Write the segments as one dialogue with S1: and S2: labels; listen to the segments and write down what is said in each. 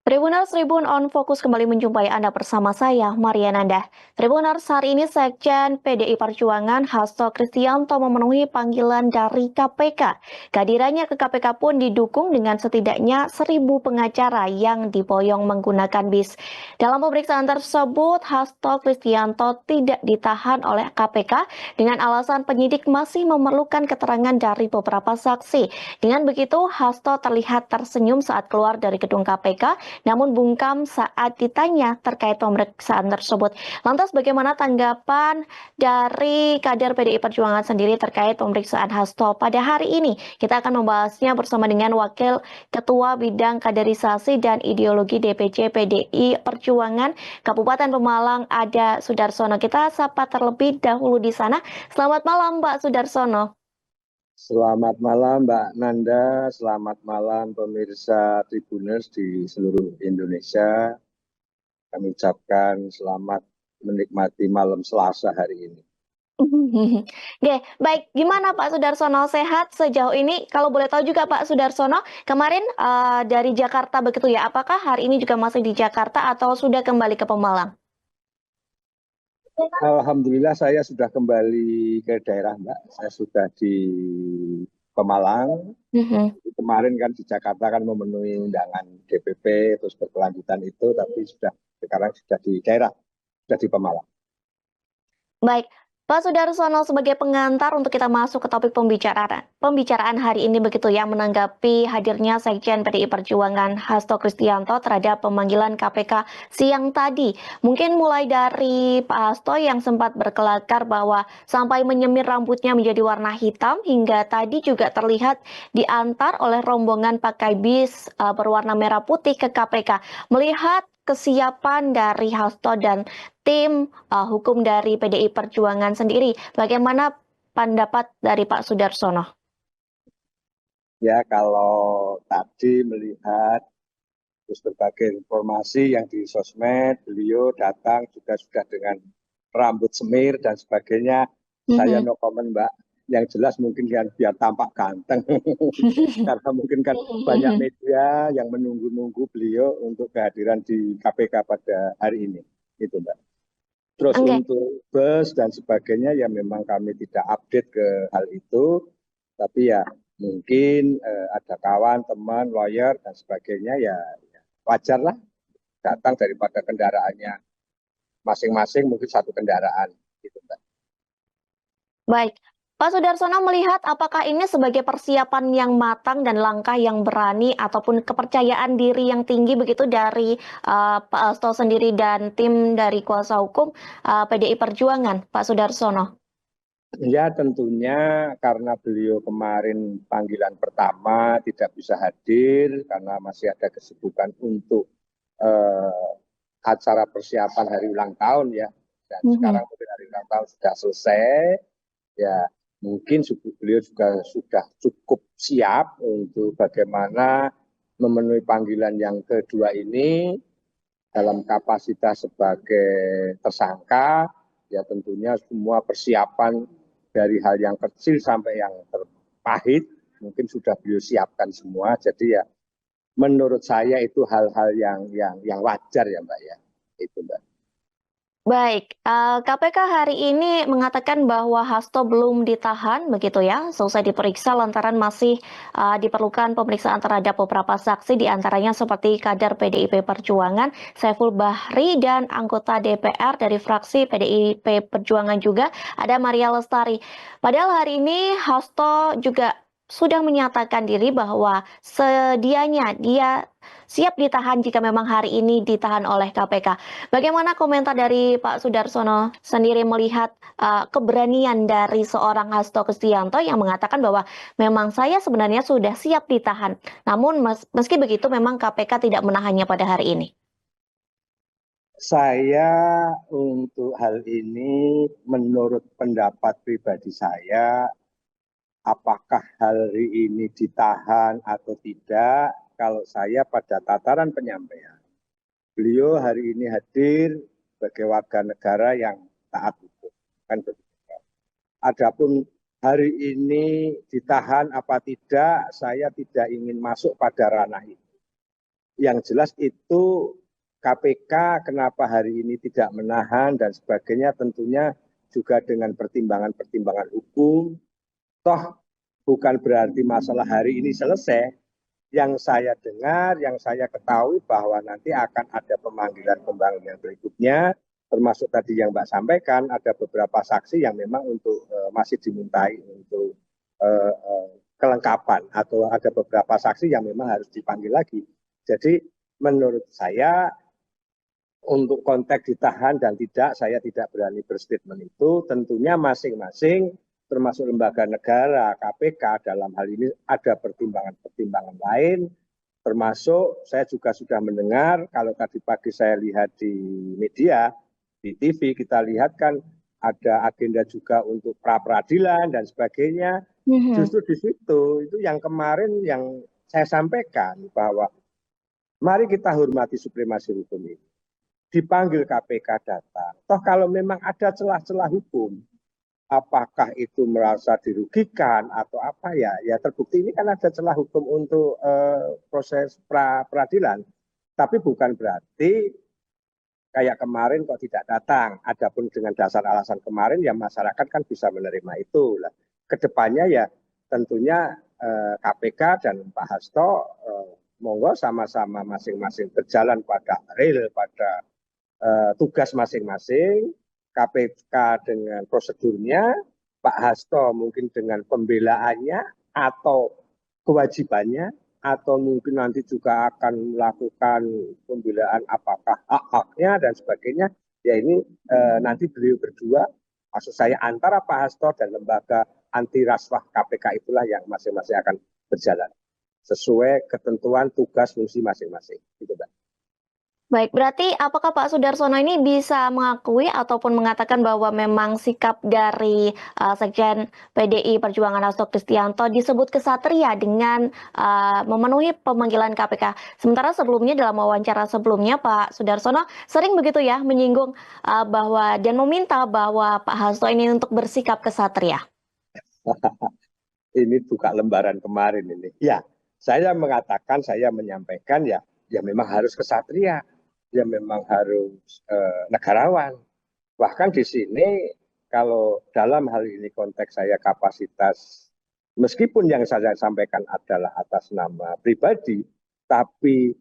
S1: Tribuners Tribun on Fokus kembali menjumpai Anda bersama saya, Maria Nanda. Tribuners, hari ini Sekjen PDI Perjuangan Hasto Kristianto memenuhi panggilan dari KPK. Kehadirannya ke KPK pun didukung dengan setidaknya 1.000 pengacara yang diboyong menggunakan bis. Dalam pemeriksaan tersebut, Hasto Kristianto tidak ditahan oleh KPK dengan alasan penyidik masih memerlukan keterangan dari beberapa saksi. Dengan begitu, Hasto terlihat tersenyum saat keluar dari gedung KPK, namun bungkam saat ditanya terkait pemeriksaan tersebut. Lantas bagaimana tanggapan dari kader PDI Perjuangan sendiri terkait pemeriksaan Hasto pada hari ini? Kita akan membahasnya bersama dengan Wakil Ketua Bidang Kaderisasi dan Ideologi DPC PDI Perjuangan Kabupaten Pemalang, Ada Sudarsono. Kita sapa terlebih dahulu di sana. Selamat malam, Mbak Sudarsono.
S2: Selamat malam Mbak Nanda, selamat malam pemirsa Tribuners di seluruh Indonesia. Kami ucapkan selamat menikmati malam Selasa hari ini.
S1: Oke, baik. Gimana Pak Sudarsono, sehat sejauh ini? Kalau boleh tahu juga Pak Sudarsono, kemarin dari Jakarta begitu ya, apakah hari ini juga masih di Jakarta atau sudah kembali ke Pemalang?
S2: Alhamdulillah saya sudah kembali ke daerah Mbak, saya sudah di Pemalang. Kemarin kan di Jakarta kan memenuhi undangan DPP, terus berkelanjutan itu, tapi sekarang sudah di daerah, sudah di Pemalang.
S1: Baik, Pak Sudarsono, sebagai pengantar untuk kita masuk ke topik pembicaraan hari ini begitu ya, menanggapi hadirnya Sekjen PDI Perjuangan Hasto Kristianto terhadap pemanggilan KPK siang tadi. Mungkin mulai dari Pak Hasto yang sempat berkelakar bahwa sampai menyemir rambutnya menjadi warna hitam, hingga tadi juga terlihat diantar oleh rombongan pakai bis berwarna merah putih ke KPK. Melihat kesiapan dari Hasto dan tim hukum dari PDI Perjuangan sendiri, bagaimana pendapat dari Pak Sudarsono?
S2: Ya, kalau tadi melihat terus berbagai informasi yang di sosmed, beliau datang juga sudah dengan rambut semir dan sebagainya. Saya no comment Mbak, yang jelas mungkin kan biar tampak ganteng. Karena mungkin kan banyak media yang menunggu-nunggu beliau untuk kehadiran di KPK pada hari ini. Itu Mbak. Terus untuk bus dan sebagainya ya memang kami tidak update ke hal itu. Tapi ya mungkin ada kawan, teman, lawyer dan sebagainya ya wajar lah datang daripada kendaraannya masing-masing mungkin satu kendaraan gitu Mbak.
S1: Baik, Pak Sudarsono melihat apakah ini sebagai persiapan yang matang dan langkah yang berani ataupun kepercayaan diri yang tinggi begitu dari Pak Hasto sendiri dan tim dari kuasa hukum PDI Perjuangan, Pak Sudarsono?
S2: Ya tentunya karena beliau kemarin panggilan pertama tidak bisa hadir karena masih ada kesibukan untuk acara persiapan hari ulang tahun ya. Dan sekarang mungkin hari ulang tahun sudah selesai, ya mungkin beliau juga sudah cukup siap untuk bagaimana memenuhi panggilan yang kedua ini dalam kapasitas sebagai tersangka. Ya tentunya semua persiapan dari hal yang kecil sampai yang terpahit mungkin sudah beliau siapkan semua. Jadi ya menurut saya itu hal-hal yang wajar ya Mbak ya. Itu Mbak.
S1: Baik, KPK hari ini mengatakan bahwa Hasto belum ditahan begitu ya, selesai diperiksa lantaran masih diperlukan pemeriksaan terhadap beberapa saksi diantaranya seperti kader PDIP Perjuangan, Saiful Bahri, dan anggota DPR dari fraksi PDIP Perjuangan juga ada Maria Lestari. Padahal hari ini Hasto juga sudah menyatakan diri bahwa sedianya dia siap ditahan jika memang hari ini ditahan oleh KPK. Bagaimana komentar dari Pak Sudarsono sendiri melihat keberanian dari seorang Hasto Kristianto yang mengatakan bahwa memang saya sebenarnya sudah siap ditahan, namun meski begitu memang KPK tidak menahannya pada hari ini?
S2: Saya untuk hal ini menurut pendapat pribadi saya, apakah hari ini ditahan atau tidak, kalau saya pada tataran penyampaian, beliau hari ini hadir sebagai warga negara yang taat hukum. Kan begitu. Adapun hari ini ditahan apa tidak, saya tidak ingin masuk pada ranah itu. yang jelas itu KPK kenapa hari ini tidak menahan dan sebagainya tentunya juga dengan pertimbangan-pertimbangan hukum. Toh bukan berarti masalah hari ini selesai. Yang saya dengar, yang saya ketahui bahwa nanti akan ada pemanggilan-pemanggilan berikutnya, termasuk tadi yang Mbak sampaikan, ada beberapa saksi yang memang untuk masih dimintai untuk kelengkapan atau ada beberapa saksi yang memang harus dipanggil lagi. Jadi menurut saya untuk konteks ditahan dan tidak, saya tidak berani berstatement itu. Tentunya masing-masing termasuk lembaga negara, KPK dalam hal ini ada pertimbangan-pertimbangan lain, termasuk saya juga sudah mendengar, kalau tadi pagi saya lihat di media, di TV, kita lihat kan ada agenda juga untuk pra-peradilan dan sebagainya. Justru di situ, itu yang kemarin yang saya sampaikan bahwa mari kita hormati supremasi hukum ini. Dipanggil KPK datang. Toh kalau memang ada celah-celah hukum, apakah itu merasa dirugikan atau apa ya? Ya terbukti ini kan ada celah hukum untuk proses peradilan. Tapi bukan berarti kayak kemarin kok tidak datang. Adapun dengan dasar alasan kemarin ya masyarakat kan bisa menerima itu. Lah. Kedepannya ya tentunya KPK dan Pak Hasto monggo sama-sama masing-masing berjalan pada real, pada tugas masing-masing, KPK dengan prosedurnya, Pak Hasto mungkin dengan pembelaannya atau kewajibannya, atau mungkin nanti juga akan melakukan pembelaan apakah hak-haknya dan sebagainya. Ya ini nanti beliau berdua, maksud saya antara Pak Hasto dan lembaga anti rasuah KPK itulah yang masing-masing akan berjalan sesuai ketentuan tugas fungsi masing-masing. Gitu, Mbak.
S1: Baik, berarti apakah Pak Sudarsono ini bisa mengakui ataupun mengatakan bahwa memang sikap dari Sekjen PDI Perjuangan Hasto Kristianto disebut kesatria dengan memenuhi pemanggilan KPK. Sementara sebelumnya dalam wawancara sebelumnya Pak Sudarsono sering begitu ya menyinggung bahwa dan meminta bahwa Pak Hasto ini untuk bersikap kesatria.
S2: Ini buka lembaran kemarin ini. Ya, saya mengatakan, saya menyampaikan ya memang harus kesatria, ya memang harus negarawan. Bahkan di sini kalau dalam hal ini konteks saya kapasitas, meskipun yang saya sampaikan adalah atas nama pribadi, tapi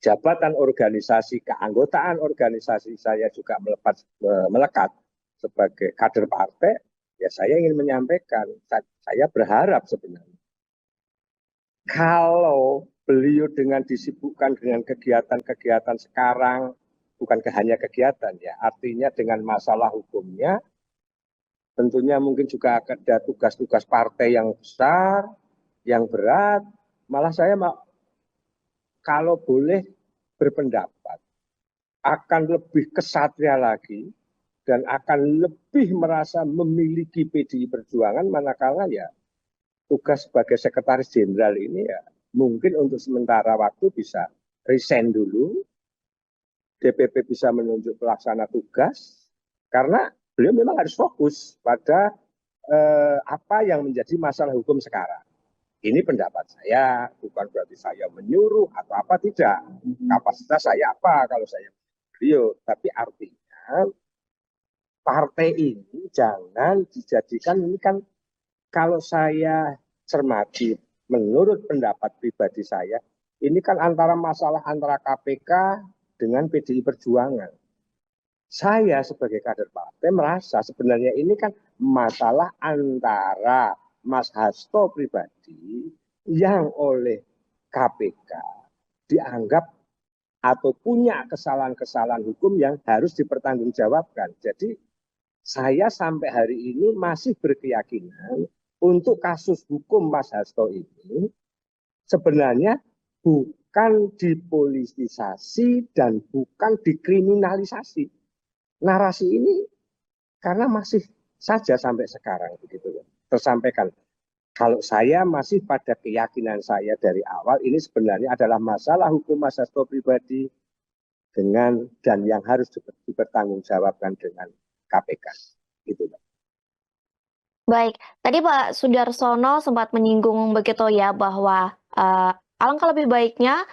S2: jabatan organisasi, keanggotaan organisasi saya juga melekat sebagai kader partai, ya saya ingin menyampaikan, saya berharap sebenarnya kalau beliau dengan disibukkan dengan kegiatan-kegiatan sekarang, bukan hanya kegiatan ya, artinya dengan masalah hukumnya, tentunya mungkin juga ada tugas-tugas partai yang besar, yang berat, malah saya kalau boleh berpendapat, akan lebih kesatria lagi, dan akan lebih merasa memiliki PDI Perjuangan, manakala ya tugas sebagai sekretaris jenderal ini ya mungkin untuk sementara waktu bisa resign dulu, DPP bisa menunjuk pelaksana tugas, karena beliau memang harus fokus pada apa yang menjadi masalah hukum sekarang. Ini pendapat saya, bukan berarti saya menyuruh atau apa, tidak. Kapasitas saya apa kalau saya beliau, tapi artinya partai ini jangan dijadikan, ini kan kalau saya cermati, menurut pendapat pribadi saya, ini kan antara masalah antara KPK dengan PDI Perjuangan. Saya sebagai kader partai merasa sebenarnya ini kan masalah antara Mas Hasto pribadi yang oleh KPK dianggap atau punya kesalahan-kesalahan hukum yang harus dipertanggungjawabkan. Jadi saya sampai hari ini masih berkeyakinan untuk kasus hukum Mas Hasto ini sebenarnya bukan dipolitisasi dan bukan dikriminalisasi. Narasi ini karena masih saja sampai sekarang begitu tersampaikan. Kalau saya masih pada keyakinan saya dari awal ini sebenarnya adalah masalah hukum Mas Hasto pribadi dengan dan yang harus dipertanggungjawabkan dengan KPK. Gitu.
S1: Baik, tadi Pak Sudarsono sempat menyinggung begitu ya bahwa alangkah lebih baiknya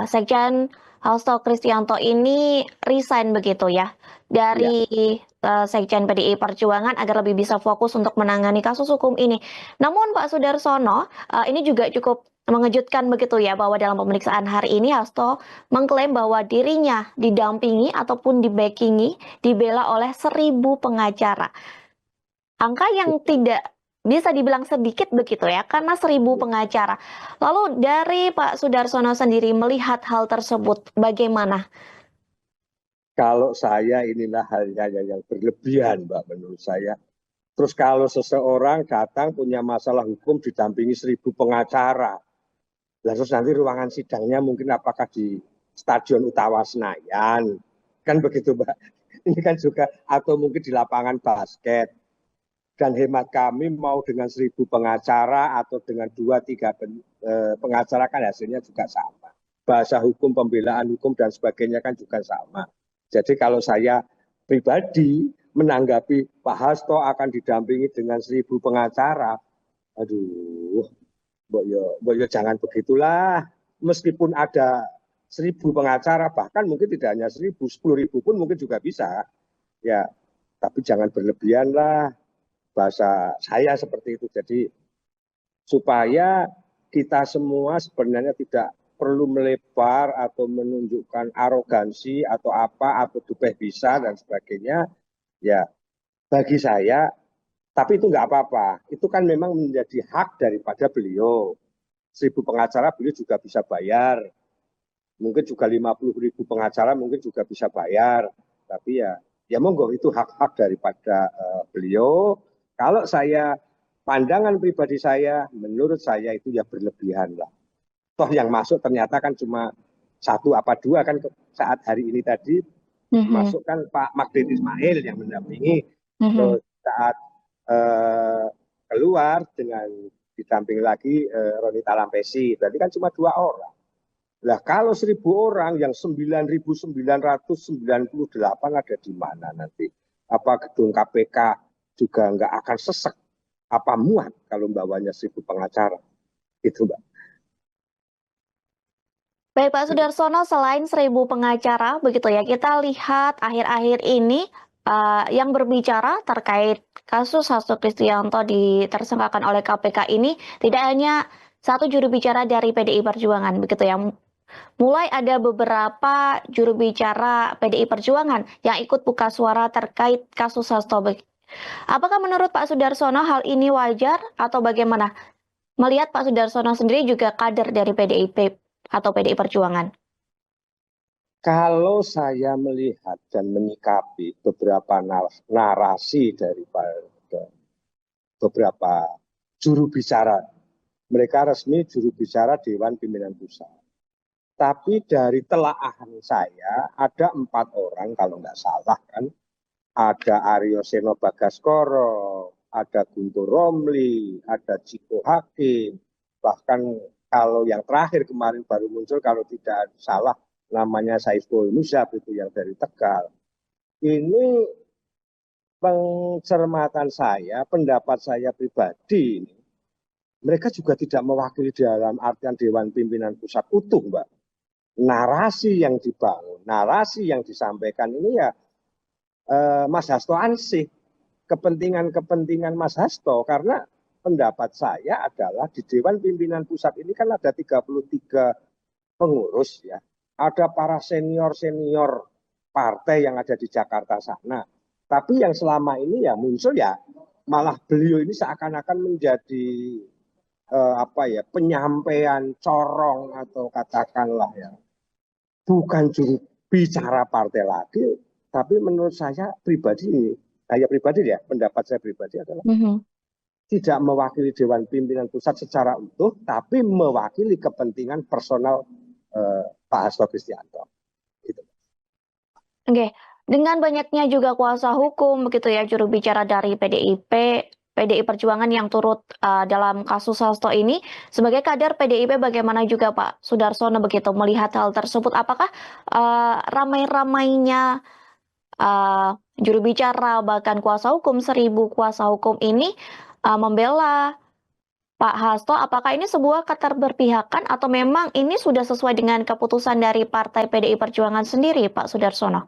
S1: Sekjen Hasto Kristianto ini resign begitu ya
S2: Ya,
S1: dari Sekjen PDI Perjuangan agar lebih bisa fokus untuk menangani kasus hukum ini. Namun Pak Sudarsono, ini juga cukup mengejutkan begitu ya bahwa dalam pemeriksaan hari ini Hasto mengklaim bahwa dirinya didampingi ataupun dibackingi, dibela oleh 1.000 pengacara. Angka yang
S2: betul.
S1: tidak bisa dibilang sedikit begitu ya, karena 1.000
S2: Ya.
S1: pengacara. Lalu dari Pak Sudarsono sendiri melihat hal tersebut bagaimana?
S2: Kalau saya inilah halnya yang berlebihan, Mbak, menurut saya. Terus kalau seseorang datang punya masalah hukum didampingi 1.000 pengacara, lah terus nanti ruangan sidangnya mungkin apakah di Stadion Utama Senayan, kan begitu, Mbak. Ini kan juga atau mungkin di lapangan basket. Dan hemat kami mau dengan 1.000 pengacara atau dengan 2-3 pengacara kan hasilnya juga sama. Bahasa hukum, pembelaan hukum dan sebagainya kan juga sama. Jadi kalau saya pribadi menanggapi Pak Hasto akan didampingi dengan 1.000 pengacara, aduh, Mbok yo jangan begitulah. Meskipun ada 1.000 pengacara, bahkan mungkin tidak hanya 1.000, 10.000 pun mungkin juga bisa. Ya, tapi jangan berlebihan lah. Bahasa saya seperti itu. Jadi supaya kita semua sebenarnya tidak perlu melebar atau menunjukkan arogansi atau apa atau dupeh bisa dan sebagainya. Ya, bagi saya, tapi itu nggak apa-apa. Itu kan memang menjadi hak daripada beliau. 1.000 pengacara beliau juga bisa bayar. Mungkin juga 50.000 pengacara mungkin juga bisa bayar. Tapi ya monggo itu hak-hak daripada beliau. Kalau saya pandangan pribadi saya, menurut saya itu ya berlebihan lah. Toh yang masuk ternyata kan cuma 1 apa 2 kan saat hari ini tadi
S1: Mhm,
S2: masuk kan Pak Magdir Ismail yang mendampingi.
S1: mhm.
S2: Terus saat eh, keluar dengan didamping lagi Ronita Lampesi, berarti kan cuma 2 orang. Lah kalau 1.000 orang yang 9.998 ada di mana nanti? Apa gedung KPK juga nggak akan sesek? Apa muat kalau bawanya 1.000 pengacara? Itu Mbak.
S1: Baik Pak Sudarsono, selain 1.000 pengacara, begitu ya, kita lihat akhir-akhir ini yang berbicara terkait kasus Hasto Kristianto ditersangkakan oleh KPK ini tidak hanya satu juru bicara dari PDI Perjuangan, begitu ya. Mulai ada beberapa juru bicara PDI Perjuangan yang ikut buka suara terkait kasus Hasto. Apakah menurut Pak Sudarsono hal ini wajar atau bagaimana? Melihat Pak Sudarsono sendiri juga kader dari PDIP atau PDI Perjuangan.
S2: Kalau saya melihat dan menyikapi beberapa narasi daripada beberapa juru bicara, mereka resmi juru bicara Dewan Pimpinan Pusat. Tapi dari telaahan saya ada 4 orang kalau nggak salah kan, ada Aryo Seno Bagaskoro, ada Guntur Romli, ada Ciko Hakim, bahkan kalau yang terakhir kemarin baru muncul kalau tidak salah namanya Saiful Musab itu yang dari Tegal. Ini pencermatan saya, pendapat saya pribadi ini, mereka juga tidak mewakili dalam artian Dewan Pimpinan Pusat utuh, Mbak. Narasi yang dibangun, narasi yang disampaikan ini ya Mas Hasto ansih kepentingan-kepentingan Mas Hasto karena pendapat saya adalah di Dewan Pimpinan Pusat ini kan ada 33 pengurus ya. Ada para senior-senior partai yang ada di Jakarta sana. Tapi yang selama ini ya muncul ya malah beliau ini seakan-akan menjadi apa ya penyampaian corong atau katakanlah ya bukan juru bicara partai lagi, tapi menurut saya pribadi ya, pendapat saya pribadi adalah
S1: Mhm.
S2: tidak mewakili Dewan Pimpinan Pusat secara utuh, tapi mewakili kepentingan personal Pak Hasto Kristianto. Gitu.
S1: Oke, dengan banyaknya juga kuasa hukum begitu ya, juru bicara dari PDIP, PDI Perjuangan yang turut dalam kasus Hasto ini, sebagai kader PDIP bagaimana juga Pak Sudarsono begitu melihat hal tersebut? Apakah ramai-ramainya juru bicara bahkan kuasa hukum 1.000 kuasa hukum ini membela Pak Hasto, apakah ini sebuah keterberpihakan atau memang ini sudah sesuai dengan keputusan dari Partai PDI Perjuangan sendiri, Pak Sudarsono?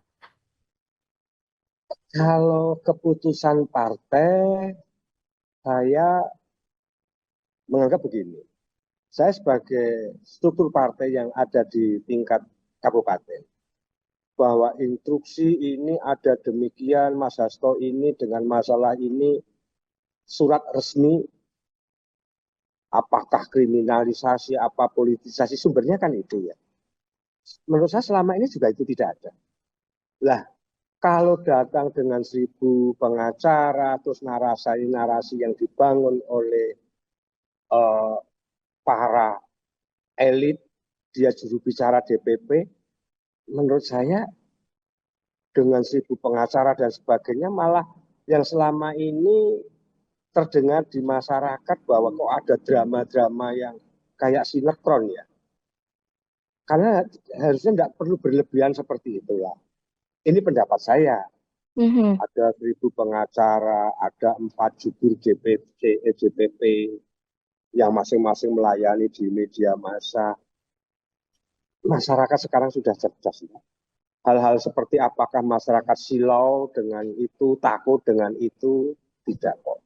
S2: Kalau keputusan partai, saya menganggap begini. Saya sebagai struktur partai yang ada di tingkat kabupaten, bahwa instruksi ini ada demikian, Mas Hasto ini dengan masalah ini, surat resmi, apakah kriminalisasi, apa politisasi, sumbernya kan itu ya. Menurut saya selama ini juga itu tidak ada. Lah, kalau datang dengan 1.000 pengacara, terus narasi-narasi yang dibangun oleh eh, para elit, dia juru bicara DPP, menurut saya dengan 1.000 pengacara dan sebagainya, malah yang selama ini terdengar di masyarakat bahwa kok ada drama-drama yang kayak sinetron ya. Karena harusnya tidak perlu berlebihan seperti itulah. Ini pendapat saya.
S1: Mhm.
S2: Ada 1.000 pengacara, ada 4 jubir JPP yang masing-masing melayani di media massa. Masyarakat sekarang sudah cerdas. Hal-hal seperti apakah masyarakat silau dengan itu, takut dengan itu, tidak kok.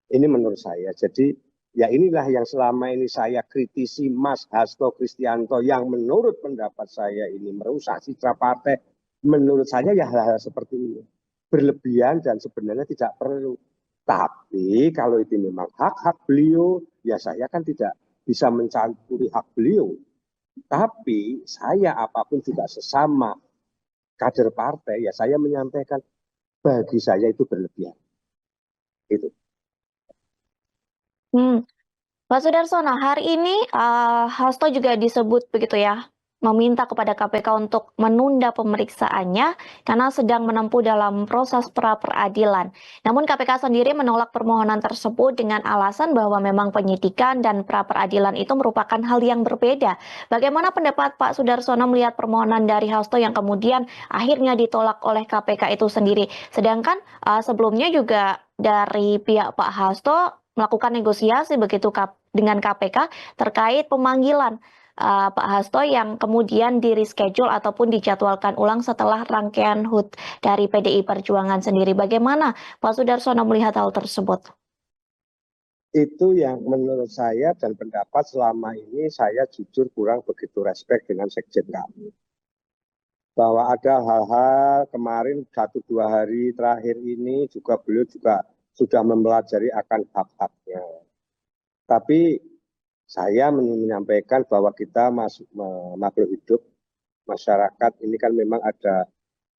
S2: Ini menurut saya. Jadi ya inilah yang selama ini saya kritisi Mas Hasto Kristianto yang menurut pendapat saya ini merusak citra partai. Menurut saya ya hal-hal seperti ini. Berlebihan dan sebenarnya tidak perlu. Tapi kalau itu memang hak-hak beliau, ya saya kan tidak bisa mencampuri hak beliau. Tapi saya apapun juga sesama kader partai, ya saya menyampaikan bagi saya itu berlebihan. Itu.
S1: Hmm. Pak Sudarsono, hari ini Hasto juga disebut begitu ya, meminta kepada KPK untuk menunda pemeriksaannya karena sedang menempuh dalam proses pra-peradilan. Namun KPK sendiri menolak permohonan tersebut dengan alasan bahwa memang penyidikan dan pra-peradilan itu merupakan hal yang berbeda. Bagaimana pendapat Pak Sudarsono melihat permohonan dari Hasto yang kemudian akhirnya ditolak oleh KPK itu sendiri? Sedangkan sebelumnya juga dari pihak Pak Hasto melakukan negosiasi begitu dengan KPK terkait pemanggilan Pak Hasto yang kemudian di reschedule ataupun dijadwalkan ulang setelah rangkaian HUT dari PDI Perjuangan sendiri. Bagaimana Pak Sudarsono melihat hal tersebut?
S2: Itu yang menurut saya dan pendapat selama ini saya jujur kurang begitu respect dengan sekjen kami. Bahwa ada hal-hal kemarin 1-2 hari terakhir ini juga beliau juga sudah mempelajari akan hak-haknya. Tapi saya menyampaikan bahwa kita masuk makhluk hidup masyarakat ini kan memang ada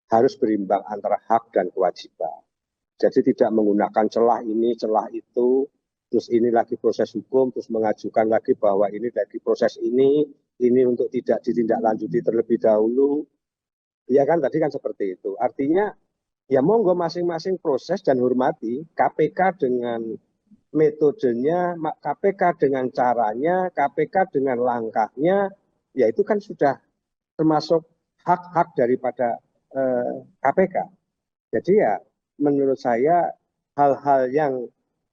S2: harus berimbang antara hak dan kewajiban. Jadi tidak menggunakan celah ini, celah itu, terus ini lagi proses hukum, terus mengajukan lagi bahwa ini lagi proses ini untuk tidak ditindaklanjuti terlebih dahulu. Ya kan tadi kan seperti itu. Artinya ya monggo masing-masing proses dan hormati KPK dengan metodenya, KPK dengan caranya, KPK dengan langkahnya, ya itu kan sudah termasuk hak-hak daripada KPK. Jadi ya menurut saya hal-hal yang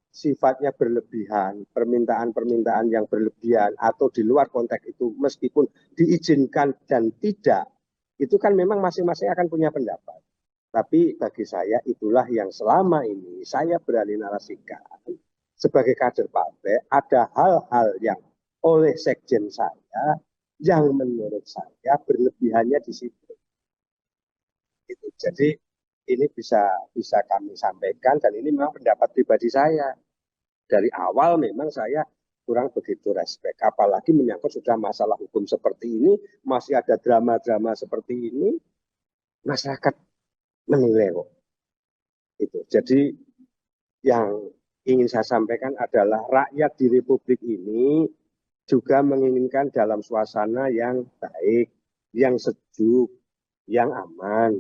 S2: sifatnya berlebihan, permintaan-permintaan yang berlebihan atau di luar konteks itu meskipun diizinkan dan tidak, itu kan memang masing-masing akan punya pendapat. Tapi bagi saya itulah yang selama ini saya berani narasikan sebagai kader partai ada hal-hal yang oleh sekjen saya yang menurut saya berlebihannya di situ. Gitu. Jadi ini bisa kami sampaikan dan ini memang pendapat pribadi saya. Dari awal memang saya kurang begitu respect. Apalagi menyangkut sudah masalah hukum seperti ini, masih ada drama-drama seperti ini, masyarakat menilai kok. Itu. Jadi yang ingin saya sampaikan adalah rakyat di Republik ini juga menginginkan dalam suasana yang baik, yang sejuk, yang aman.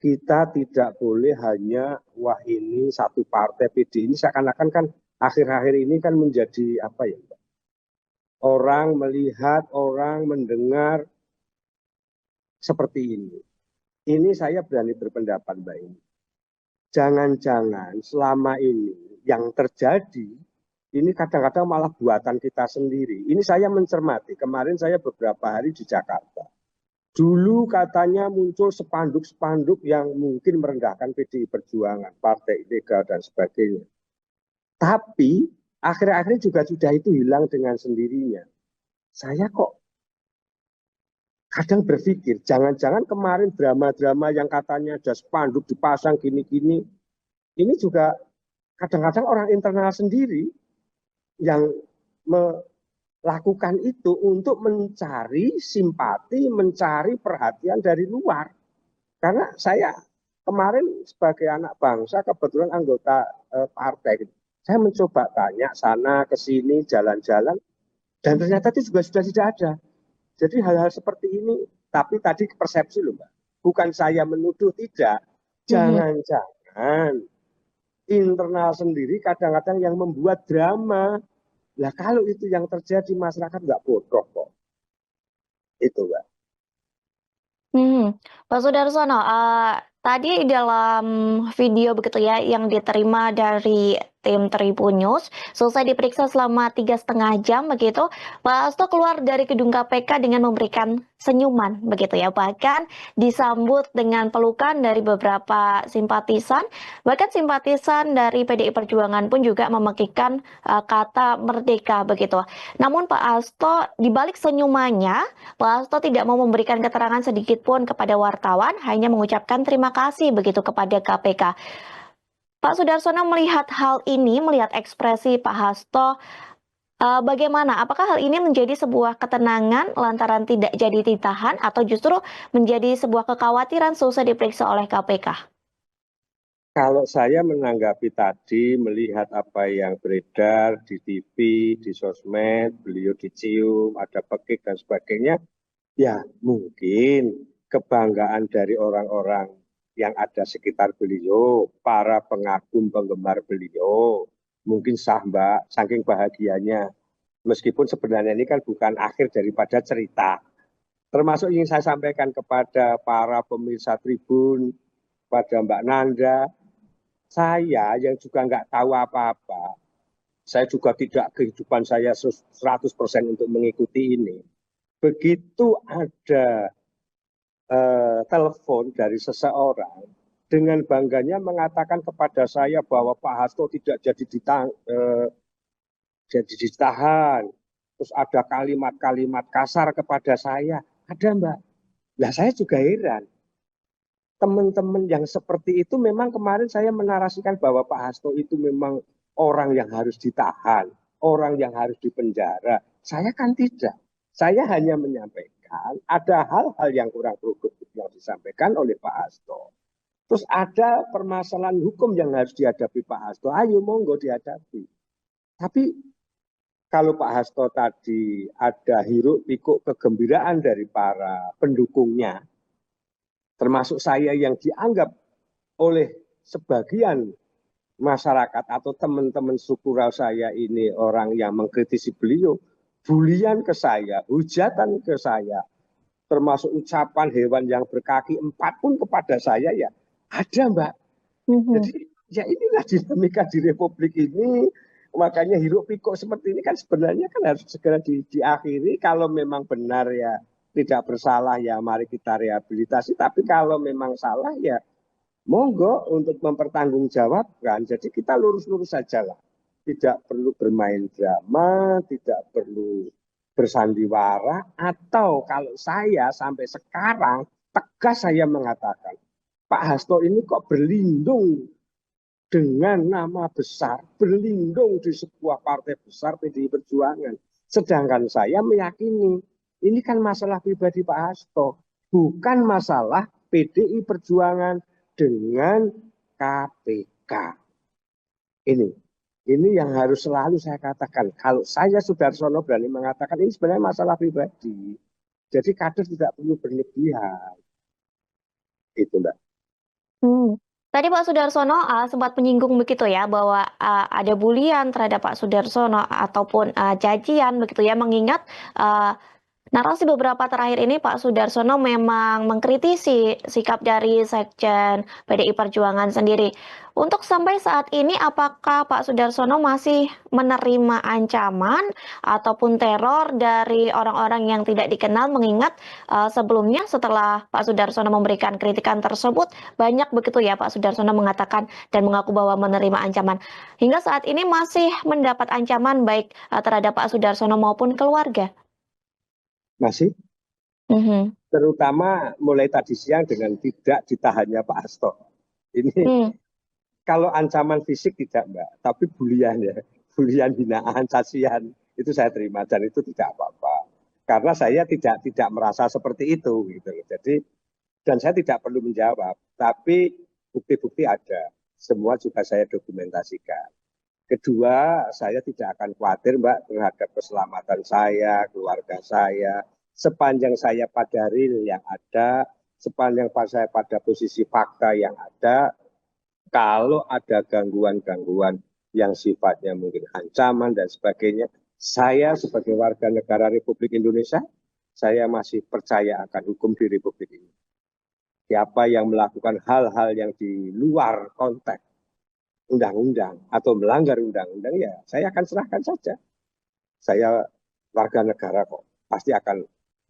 S2: Kita tidak boleh hanya wah ini satu partai PD ini seakan-akan kan akhir-akhir ini kan menjadi apa ya? Orang melihat, orang mendengar seperti ini. Ini saya berani berpendapat Mbak ini. Jangan-jangan selama ini yang terjadi ini kadang-kadang malah buatan kita sendiri. Ini saya mencermati, kemarin saya beberapa hari di Jakarta. Dulu katanya muncul spanduk-spanduk yang mungkin merendahkan PDI Perjuangan, partai ilegal dan sebagainya. Tapi akhir-akhir juga sudah itu hilang dengan sendirinya. Saya kok kadang berpikir, jangan-jangan kemarin drama-drama yang katanya ada spanduk dipasang gini-gini, ini juga kadang-kadang orang internal sendiri yang melakukan itu untuk mencari simpati, mencari perhatian dari luar. Karena saya kemarin sebagai anak bangsa, kebetulan anggota partai, saya mencoba tanya sana ke sini, jalan-jalan, dan ternyata itu juga sudah tidak ada. Jadi hal-hal seperti ini, tapi tadi persepsi loh Mbak, bukan saya menuduh, tidak. Jangan-jangan internal sendiri kadang-kadang yang membuat drama. Lah kalau itu yang terjadi, masyarakat nggak bodoh kok. Itu Mbak.
S1: Pak Sudarsono, tadi dalam video begitu ya yang diterima dari tim Tribun News, selesai diperiksa selama 3,5 jam begitu, Pak Hasto keluar dari gedung KPK dengan memberikan senyuman begitu ya, bahkan disambut dengan pelukan dari beberapa simpatisan, bahkan simpatisan dari PDI Perjuangan pun juga memekikkan kata merdeka begitu. Namun Pak Hasto di balik senyumannya, Pak Hasto tidak mau memberikan keterangan sedikit pun kepada wartawan, hanya mengucapkan terima kasih begitu kepada KPK. Pak Sudarsono melihat hal ini, melihat ekspresi Pak Hasto, bagaimana? Apakah hal ini menjadi sebuah ketenangan lantaran tidak jadi ditahan atau justru menjadi sebuah kekhawatiran selesai diperiksa oleh KPK?
S2: Kalau saya menanggapi tadi, melihat apa yang beredar di TV, di sosmed, beliau dicium, ada pekik dan sebagainya, ya mungkin kebanggaan dari orang-orang yang ada sekitar beliau, para pengagum penggemar beliau, mungkin sah Mbak, saking bahagianya. Meskipun sebenarnya ini kan bukan akhir daripada cerita. Termasuk ingin saya sampaikan kepada para pemirsa Tribun, pada Mbak Nanda, saya yang juga nggak tahu apa-apa, saya juga tidak kehidupan saya 100% untuk mengikuti ini. Begitu ada telepon dari seseorang dengan bangganya mengatakan kepada saya bahwa Pak Hasto tidak jadi ditahan, terus ada kalimat-kalimat kasar kepada saya, ada Mbak. Nah saya juga heran, teman-teman yang seperti itu memang kemarin saya menarasikan bahwa Pak Hasto itu memang orang yang harus ditahan, orang yang harus dipenjara. Saya kan tidak. Saya hanya menyampaikan ada hal-hal yang kurang produktif yang disampaikan oleh Pak Hasto. Terus ada permasalahan hukum yang harus dihadapi Pak Hasto. Ayo monggo dihadapi. Tapi kalau Pak Hasto tadi ada hiruk pikuk kegembiraan dari para pendukungnya, termasuk saya yang dianggap oleh sebagian masyarakat atau teman-teman struktural saya ini orang yang mengkritisi beliau, bulian ke saya, hujatan ke saya, termasuk ucapan hewan yang berkaki 4 pun kepada saya, ya ada Mbak. Jadi ya inilah dinamika di Republik ini. Makanya hiruk pikuk seperti ini kan sebenarnya kan harus segera diakhiri. Kalau memang benar ya tidak bersalah ya mari kita rehabilitasi. Tapi kalau memang salah ya monggo untuk mempertanggungjawabkan. Jadi kita lurus-lurus saja lah. Tidak perlu bermain drama, tidak perlu bersandiwara. Atau kalau saya sampai sekarang tegas saya mengatakan, Pak Hasto ini kok berlindung dengan nama besar, berlindung di sebuah partai besar PDI Perjuangan. Sedangkan saya meyakini ini kan masalah pribadi Pak Hasto, bukan masalah PDI Perjuangan dengan KPK. Ini yang harus selalu saya katakan. Kalau saya Sudarsono berani mengatakan ini sebenarnya masalah pribadi. Jadi kader tidak perlu berlebihan. Itu Mbak.
S1: Tadi Pak Sudarsono sempat menyinggung begitu ya bahwa ada bulian terhadap Pak Sudarsono ataupun cacian begitu ya, mengingat Narasi beberapa terakhir ini Pak Sudarsono memang mengkritisi sikap dari Sekjen PDI Perjuangan sendiri. Untuk sampai saat ini, apakah Pak Sudarsono masih menerima ancaman ataupun teror dari orang-orang yang tidak dikenal? Mengingat sebelumnya setelah Pak Sudarsono memberikan kritikan tersebut, banyak begitu ya Pak Sudarsono mengatakan dan mengaku bahwa menerima ancaman. Hingga saat ini masih mendapat ancaman baik terhadap Pak Sudarsono maupun keluarga.
S2: Masih,
S1: Mhm.
S2: terutama mulai tadi siang dengan tidak ditahannya Pak Hasto. Ini
S1: Hmm.
S2: kalau ancaman fisik tidak Mbak, tapi bulian ya, bulian, hinaan, cacian itu saya terima dan itu tidak apa-apa. Karena saya tidak merasa seperti itu gitu loh. Jadi dan saya tidak perlu menjawab, tapi bukti-bukti ada. Semua juga saya dokumentasikan. Kedua, saya tidak akan khawatir Mbak terhadap keselamatan saya, keluarga saya. Sepanjang saya pada real yang ada, sepanjang saya pada posisi fakta yang ada, kalau ada gangguan-gangguan yang sifatnya mungkin ancaman dan sebagainya, saya sebagai warga negara Republik Indonesia, saya masih percaya akan hukum di Republik ini. Siapa yang melakukan hal-hal yang di luar konteks undang-undang atau melanggar undang-undang, ya saya akan serahkan saja. Saya warga negara kok, pasti akan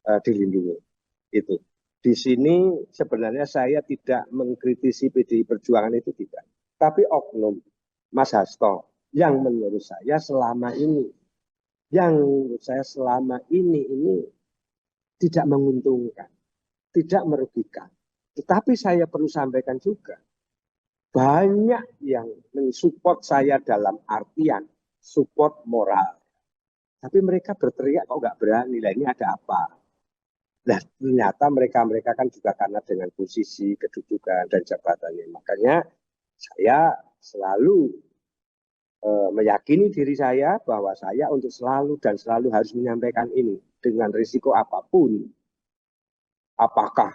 S2: dilindungi. Itu. Di sini sebenarnya saya tidak mengkritisi PDI Perjuangan itu tidak. Tapi oknum Mas Hasto yang menurut saya selama ini, ini tidak menguntungkan, tidak merugikan. Tetapi saya perlu sampaikan juga, banyak yang mensupport saya dalam artian support moral. Tapi mereka berteriak kok nggak berani, lah ini ada apa? Nah, ternyata mereka kan juga karena dengan posisi, kedudukan, dan jabatannya. Makanya saya selalu meyakini diri saya bahwa saya untuk selalu dan selalu harus menyampaikan ini dengan risiko apapun. Apakah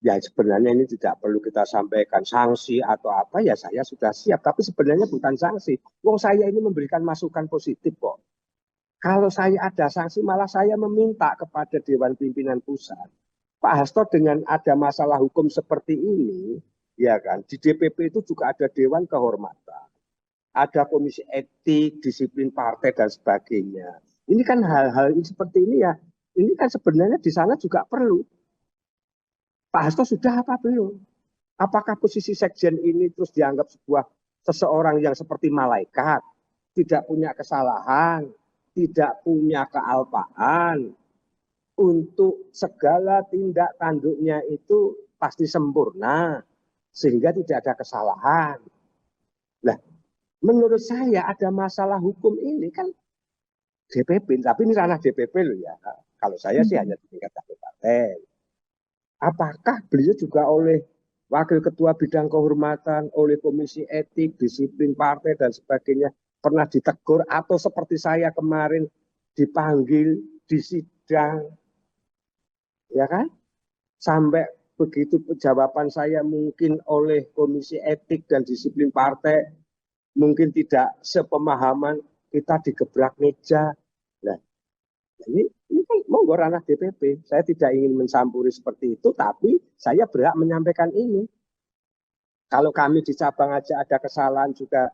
S2: ya sebenarnya ini tidak perlu kita sampaikan sanksi atau apa, ya saya sudah siap. Tapi sebenarnya bukan sanksi. Wong saya ini memberikan masukan positif kok. Kalau saya ada sanksi, malah saya meminta kepada Dewan Pimpinan Pusat, Pak Hasto dengan ada masalah hukum seperti ini, ya kan, di DPP itu juga ada Dewan Kehormatan, ada Komisi Etik, Disiplin Partai dan sebagainya. Ini kan hal-hal seperti ini ya, ini kan sebenarnya di sana juga perlu. Pak Hasto sudah apa belum? Apakah posisi sekjen ini terus dianggap sebuah seseorang yang seperti malaikat, tidak punya kesalahan, tidak punya kealpaan, untuk segala tindak tanduknya itu pasti sempurna, sehingga tidak ada kesalahan. Nah, menurut saya ada masalah hukum ini kan DPP, tapi ini ranah DPP loh ya. Kalau saya sih hanya di tingkat kabupaten. Apakah beliau juga oleh Wakil Ketua Bidang Kehormatan, oleh Komisi Etik, Disiplin Partai, dan sebagainya, pernah ditegur atau seperti saya kemarin dipanggil di sidang, ya kan? Sampai begitu jawaban saya mungkin oleh Komisi Etik dan Disiplin Partai, mungkin tidak sepemahaman, kita digebrak meja. Nah, ini kan monggo ranah DPP. Saya tidak ingin mencampuri seperti itu, tapi saya berhak menyampaikan ini. Kalau kami di cabang aja ada kesalahan juga,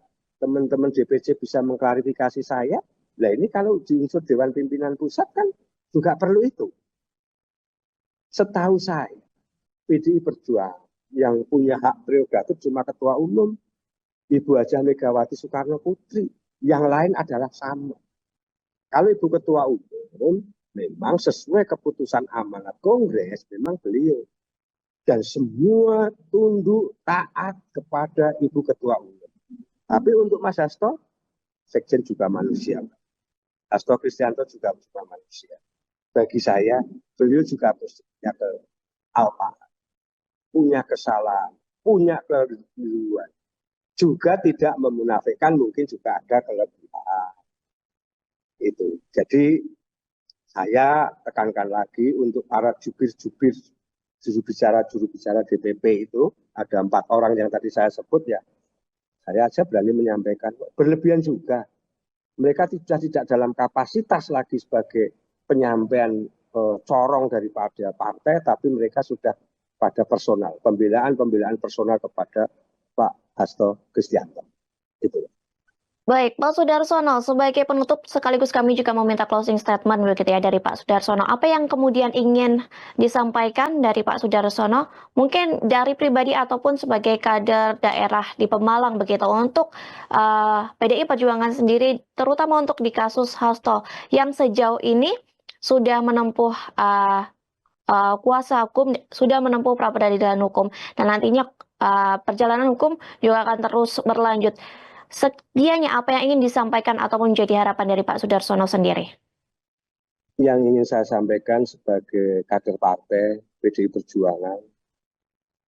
S2: teman-teman DPC bisa mengklarifikasi saya. Nah ini kalau di unsur Dewan Pimpinan Pusat kan juga perlu itu. Setahu saya, PDI Perjuangan yang punya hak prerogatif cuma Ketua Umum, Ibu Haja Megawati Soekarno Putri. Yang lain adalah sama. Kalau Ibu Ketua Umum memang sesuai keputusan amanat Kongres, memang beliau. Dan semua tunduk taat kepada Ibu Ketua Umum. Tapi untuk Mas Hasto, Sekjen juga manusia. Hasto Kristianto juga manusia. Bagi saya, beliau juga punya kealpaan, punya kesalahan, punya keliruan. Juga tidak memunafikan, mungkin juga ada kelebihan. Itu. Jadi saya tekankan lagi untuk para jubir-jubir, juru bicara DPP itu, ada 4 orang yang tadi saya sebut ya, saya aja berani menyampaikan, berlebihan juga. Mereka sudah tidak dalam kapasitas lagi sebagai penyampaian corong daripada partai, tapi mereka sudah pada personal, pembelaan personal kepada Pak Hasto Kristianto. Itu.
S1: Baik, Pak Sudarsono, sebagai penutup sekaligus kami juga meminta closing statement begitu ya dari Pak Sudarsono. Apa yang kemudian ingin disampaikan dari Pak Sudarsono, mungkin dari pribadi ataupun sebagai kader daerah di Pemalang begitu untuk PDI Perjuangan sendiri, terutama untuk di kasus Hasto yang sejauh ini sudah menempuh kuasa hukum, sudah menempuh pra peradilan hukum, dan nantinya perjalanan hukum juga akan terus berlanjut. Sekiranya apa yang ingin disampaikan ataupun menjadi harapan dari Pak Sudarsono sendiri?
S2: Yang ingin saya sampaikan sebagai kader partai PDI Perjuangan,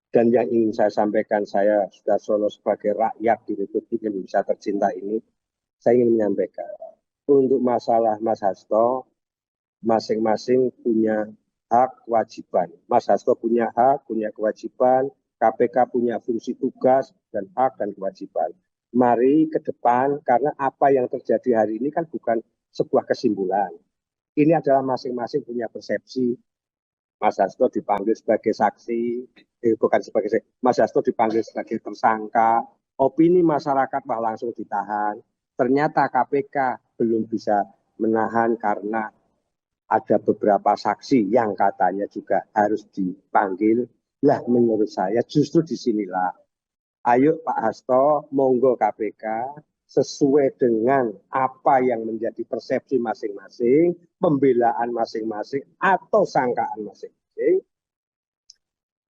S2: dan yang ingin saya sampaikan saya Sudarsono sebagai rakyat di Republik Indonesia tercinta ini, saya ingin menyampaikan untuk masalah Mas Hasto, masing-masing punya hak kewajiban. Mas Hasto punya hak, punya kewajiban, KPK punya fungsi tugas dan hak dan kewajiban. Mari ke depan, karena apa yang terjadi hari ini kan bukan sebuah kesimpulan. Ini adalah masing-masing punya persepsi. Mas Hasto dipanggil sebagai saksi, bukan sebagai saksi, Mas Hasto dipanggil sebagai tersangka, opini masyarakat bahwa langsung ditahan. Ternyata KPK belum bisa menahan karena ada beberapa saksi yang katanya juga harus dipanggil. Lah menurut saya justru disinilah, ayo Pak Hasto, monggo KPK sesuai dengan apa yang menjadi persepsi masing-masing, pembelaan masing-masing, atau sangkaan masing-masing.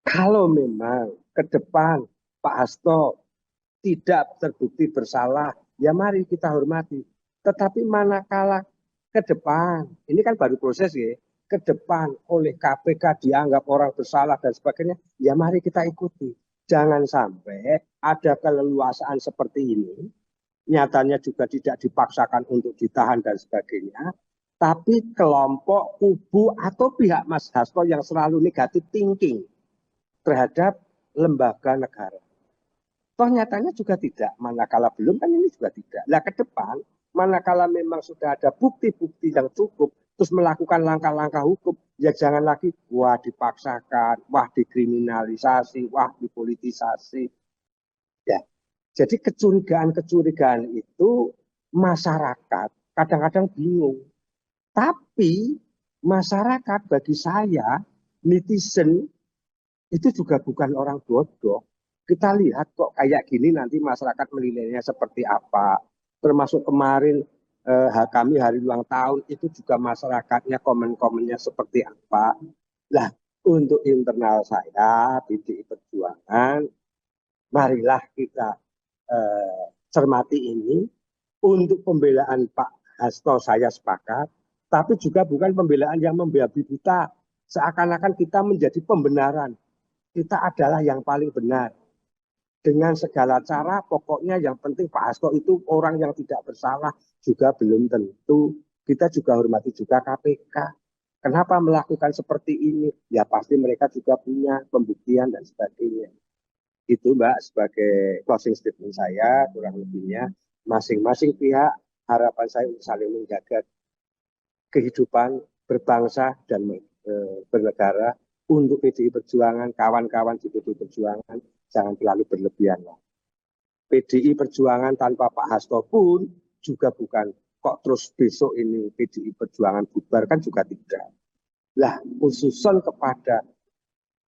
S2: Kalau memang ke depan Pak Hasto tidak terbukti bersalah, ya mari kita hormati. Tetapi manakala ke depan, ini kan baru proses ya, ke depan oleh KPK dianggap orang bersalah dan sebagainya, ya mari kita ikuti. Jangan sampai ada keleluasaan seperti ini, nyatanya juga tidak dipaksakan untuk ditahan dan sebagainya, tapi kelompok, kubu, atau pihak Mas Hasto yang selalu negatif thinking terhadap lembaga negara. Toh nyatanya juga tidak, manakala belum kan ini juga tidak. Nah ke depan, manakala memang sudah ada bukti-bukti yang cukup, terus melakukan langkah-langkah hukum, ya jangan lagi wah dipaksakan, wah dikriminalisasi, wah dipolitisasi. Ya, jadi kecurigaan-kecurigaan itu masyarakat kadang-kadang bingung. Tapi masyarakat bagi saya, netizen itu juga bukan orang bodoh. Kita lihat kok kayak gini nanti masyarakat menilainya seperti apa. Termasuk kemarin kami hari ulang tahun itu juga masyarakatnya komen-komennya seperti apa. Lah untuk internal saya PDI Perjuangan, marilah kita cermati ini. Untuk pembelaan Pak Hasto saya sepakat, tapi juga bukan pembelaan yang membabi buta. Seakan-akan kita menjadi pembenaran. Kita adalah yang paling benar. Dengan segala cara, pokoknya yang penting Pak Hasto itu orang yang tidak bersalah juga belum tentu. Kita juga hormati juga KPK. Kenapa melakukan seperti ini? Ya pasti mereka juga punya pembuktian dan sebagainya. Itu Mbak sebagai closing statement saya, kurang lebihnya masing-masing pihak harapan saya untuk saling menjaga kehidupan berbangsa dan bernegara. Untuk PDI Perjuangan, kawan-kawan di PDI Perjuangan, jangan terlalu berlebihan. PDI Perjuangan tanpa Pak Hasto pun juga bukan kok terus besok ini PDI Perjuangan bubar, kan juga tidak. Lah, khususon kepada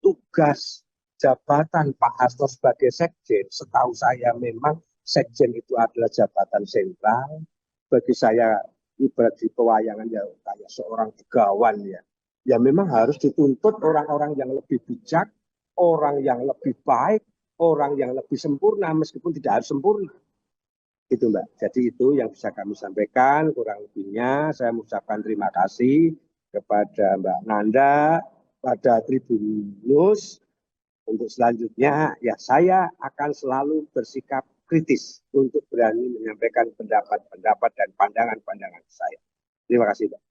S2: tugas jabatan Pak Hasto sebagai sekjen, setahu saya memang sekjen itu adalah jabatan sentral. Bagi saya ibarat di pewayangan ya kayak seorang begawan ya. Ya memang harus dituntut orang-orang yang lebih bijak, orang yang lebih baik, orang yang lebih sempurna meskipun tidak harus sempurna. Itu Mbak. Jadi itu yang bisa kami sampaikan. Kurang lebihnya saya mengucapkan terima kasih kepada Mbak Nanda, pada Tribun News. Untuk selanjutnya ya saya akan selalu bersikap kritis untuk berani menyampaikan pendapat-pendapat dan pandangan-pandangan saya. Terima kasih Mbak.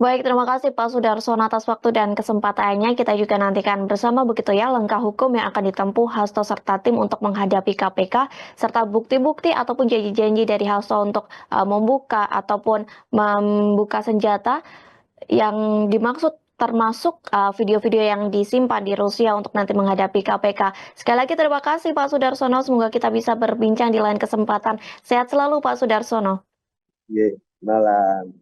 S1: Baik, terima kasih Pak Sudarsono atas waktu dan kesempatannya. Kita juga nantikan bersama begitu ya langkah hukum yang akan ditempuh Hasto serta tim untuk menghadapi KPK, serta bukti-bukti ataupun janji-janji dari Hasto untuk membuka ataupun membuka senjata yang dimaksud termasuk video-video yang disimpan di Rusia untuk nanti menghadapi KPK. Sekali lagi terima kasih Pak Sudarsono, semoga kita bisa berbincang di lain kesempatan. Sehat selalu Pak Sudarsono.
S2: Ye, malam.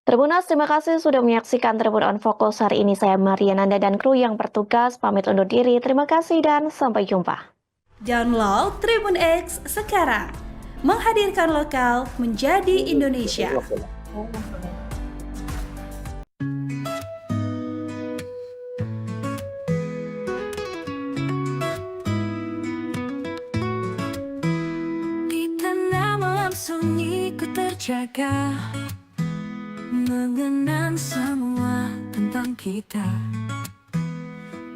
S1: Tribunas, terima kasih sudah menyaksikan Tribun On Fokus hari ini. Saya Maria Nanda dan kru yang bertugas pamit undur diri. Terima kasih dan sampai jumpa.
S3: Download Tribun X sekarang. Menghadirkan lokal menjadi Indonesia. Di tengah malam sunyi ku terjaga, mengenang semua tentang kita.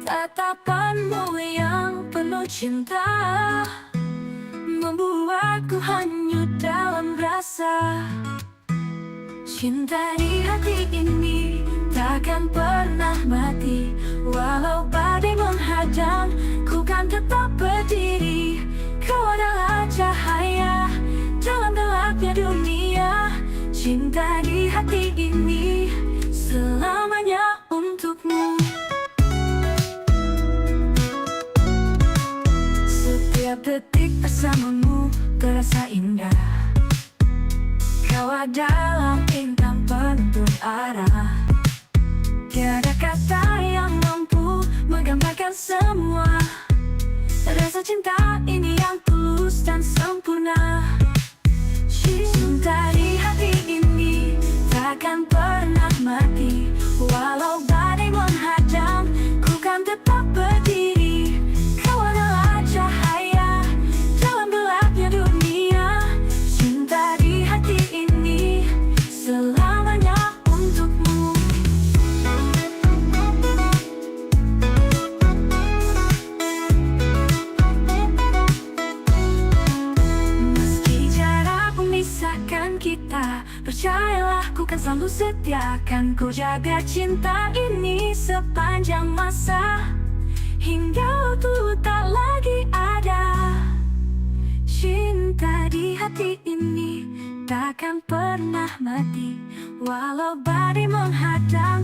S3: Tatapanmu yang penuh cinta membuatku hanyut dalam rasa. Cinta di hati ini takkan pernah mati. Walau badai menghadang, ku kan tetap berdiri. Kau adalah cahaya dalam gelapnya dunia. Cinta di hati ini selamanya untukmu. Setiap detik bersamamu terasa indah. Kau adalah bintang penentu arah. Tiada kata yang mampu menggambarkan semua rasa cinta ini yang tulus dan sempurna. Cinta di hati ini takkan pernah mati. Walau badai menghadang, ku kan tetap berdiri. Kau adalah cahaya dalam gelapnya dunia. Cinta di hati ini selamanya untukmu. Meski jarak memisahkan kita, percayalah ku kan selalu setia. Kan ku jaga cinta ini sepanjang masa, hingga waktu tak lagi ada. Cinta di hati ini takkan pernah mati. Walau badai menghadang,